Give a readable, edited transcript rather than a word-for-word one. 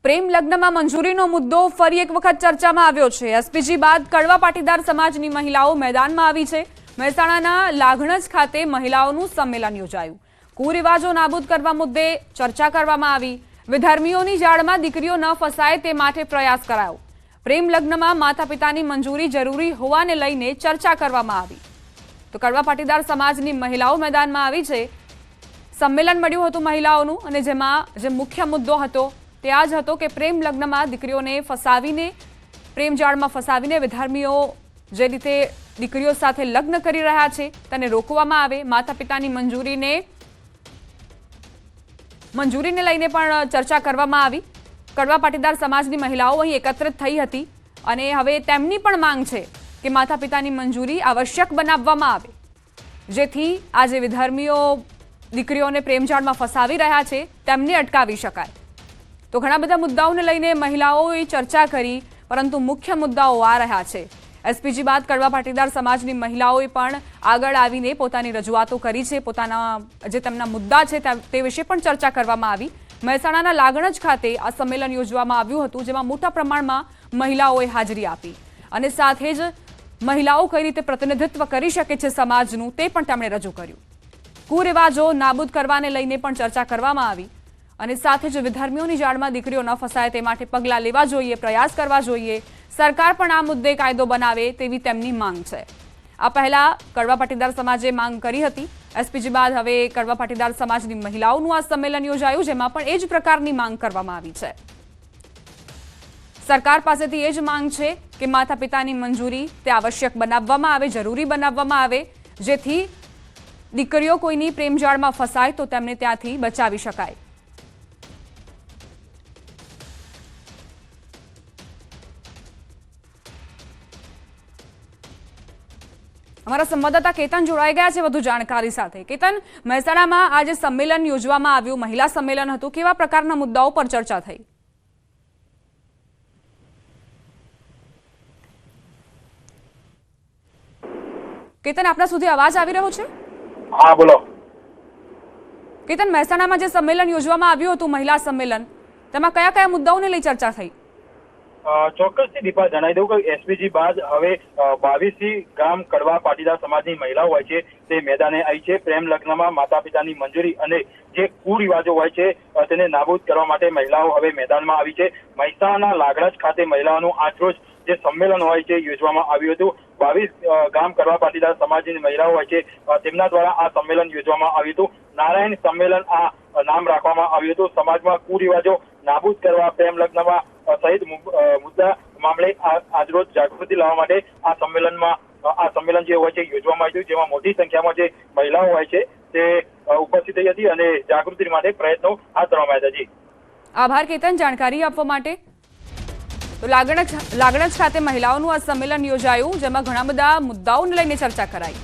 પ્રેમ લગ્નમાં મંજૂરીનો મુદ્દો ફરી એક વખત ચર્ચામાં આવ્યો છે। એસપીજી બાદ કડવા પાટીદાર સમાજની મહિલાઓ મેદાનમાં આવી છે। મહેસાણાના લાગણજ ખાતે મહિલાઓનું સંમેલન યોજાયું। કુરિવાજો નાબૂદ કરવા મુદ્દે ચર્ચા કરવામાં આવી। વિધર્મીઓની જાળમાં દીકરીઓ ન ફસાય તે માટે પ્રયાસ કરાયો। પ્રેમ લગ્નમાં માતા પિતાની મંજૂરી જરૂરી હોવાને લઈને ચર્ચા કરવામાં આવી। તો કડવા પાટીદાર સમાજની મહિલાઓ મેદાનમાં આવી છે। સંમેલન મળ્યું હતું મહિલાઓનું અને જેમાં જે મુખ્ય મુદ્દો હતો તે આ જ હતો કે પ્રેમ લગ્નમાં દીકરીઓને ફસાવીને પ્રેમ જાળમાં ફસાવીને વિધર્મીઓ જે રીતે દીકરીઓ સાથે લગ્ન કરી રહ્યા છે તેને રોકવામાં આવે। માતા પિતાની મંજૂરીને લઈને પણ ચર્ચા કરવામાં આવી। કડવા પાટીદાર સમાજની મહિલાઓ અહીં એકત્રિત થઈ હતી અને હવે તેમની પણ માંગ છે કે માતા પિતાની મંજૂરી આવશ્યક બનાવવામાં આવે, જેથી આજે વિધર્મીઓ દીકરીઓને પ્રેમજાળમાં ફસાવી રહ્યા છે તેમને અટકાવી શકાય। તો ઘણા બધા મુદ્દાઓને લઈને મહિલાઓએ ચર્ચા કરી, પરંતુ મુખ્ય મુદ્દાઓ આ રહ્યા છે। એસપીજી બાદ કડવા પાટીદાર સમાજની મહિલાઓએ પણ આગળ આવીને પોતાની રજૂઆતો કરી છે। પોતાના જે તેમના મુદ્દા છે તે વિશે પણ ચર્ચા કરવામાં આવી। મહેસાણાના લાગણજ ખાતે આ સંમેલન યોજવામાં આવ્યું હતું, જેમાં મોટા પ્રમાણમાં મહિલાઓએ હાજરી આપી અને સાથે જ મહિલાઓ કઈ રીતે પ્રતિનિધિત્વ કરી શકે છે સમાજનું તે પણ તેમણે રજૂ કર્યું। કુરિવાજો નાબૂદ કરવાને લઈને પણ ચર્ચા કરવામાં આવી અને સાથે જ વિધર્મીઓની જાળમાં દીકરીઓ ન ફસાય તે માટે પગલાં લેવા જોઈએ, પ્રયાસ કરવા જોઈએ। સરકાર પણ આ મુદ્દે કાયદો બનાવે તેવી તેમની માંગ છે। આ પહેલા કડવા પાટીદાર સમાજે માંગ કરી હતી। એસપીજી બાદ હવે કડવા પાટીદાર સમાજની મહિલાઓનું આ સંમેલન યોજાયું, જેમાં પણ એ જ પ્રકારની માંગ કરવામાં આવી છે। સરકાર પાસેથી એ જ માંગ છે કે માતા પિતાની મંજૂરી તે આવશ્યક બનાવવામાં આવે, જરૂરી બનાવવામાં આવે, જેથી દીકરીઓ કોઈની પ્રેમજાળમાં ફસાય તો તેમને ત્યાંથી બચાવી શકાય। हमारा संवाददाता केतन जोड़ाई गया है વધુ જાણકારી સાથે। केतन, મહેસાણામાં આજે સંમેલન યોજવામાં આવ્યું, મહિલા સંમેલન હતું, કેવા પ્રકારના મુદ્દાઓ પર ચર્ચા થઈ? केतन, આપના સુધી અવાજ આવી રહ્યો છે? હા, બોલો। केतन, મહેસાણામાં જે સંમેલન યોજવામાં આવ્યું હતું, મહિલા સંમેલન, તેમાં કયા કયા મુદ્દાઓને લઈ ચર્ચા થઈ? ચોક્કસથી દીપા જણાવી દઉં કે એસપીજી બાદ હવે 22 ગામ કડવા પાટીદાર સમાજની મહિલાઓ હોય છે તે મેદાને આવી છે। પ્રેમ લગ્નમાં માતા પિતાની મંજૂરી અને જે કુરિવાજો હોય છે તેને નાબૂદ કરવા માટે મહિલાઓ હવે મેદાનમાં આવી છે। મહેસાણાના લાગણજ ખાતે મહિલાઓનું આજરોજ જે સંમેલન હોય છે યોજવામાં આવ્યું હતું। 22 ગામ કડવા પાટીદાર સમાજની મહિલાઓ હોય છે તેમના દ્વારા આ સંમેલન યોજવામાં આવ્યું હતું। નારાયણ સંમેલન આ નામ રાખવામાં આવ્યું હતું। સમાજમાં કુરિવાજો નાબૂદ કરવા, પ્રેમ લગ્નમાં સહિત મુદ્દા મામલે આજરોજ જાગૃતિ લાવવા માટે આ સંમેલન જે હોય છે યોજવામાં આવ્યું, જેમાં મોટી સંખ્યામાં જે મહિલાઓ હોય છે તે ઉપસ્થિત થઈ હતી અને જાગૃતિ માટે પ્રયત્નો હાથ ધરવામાં આવ્યા હતા। જી, આભાર કેતન જાણકારી આપવા માટે। તો લાગણજ ખાતે મહિલાઓનું આ સંમેલન યોજાયું, જેમાં ઘણા બધા મુદ્દાઓને લઈને ચર્ચા કરાઈ।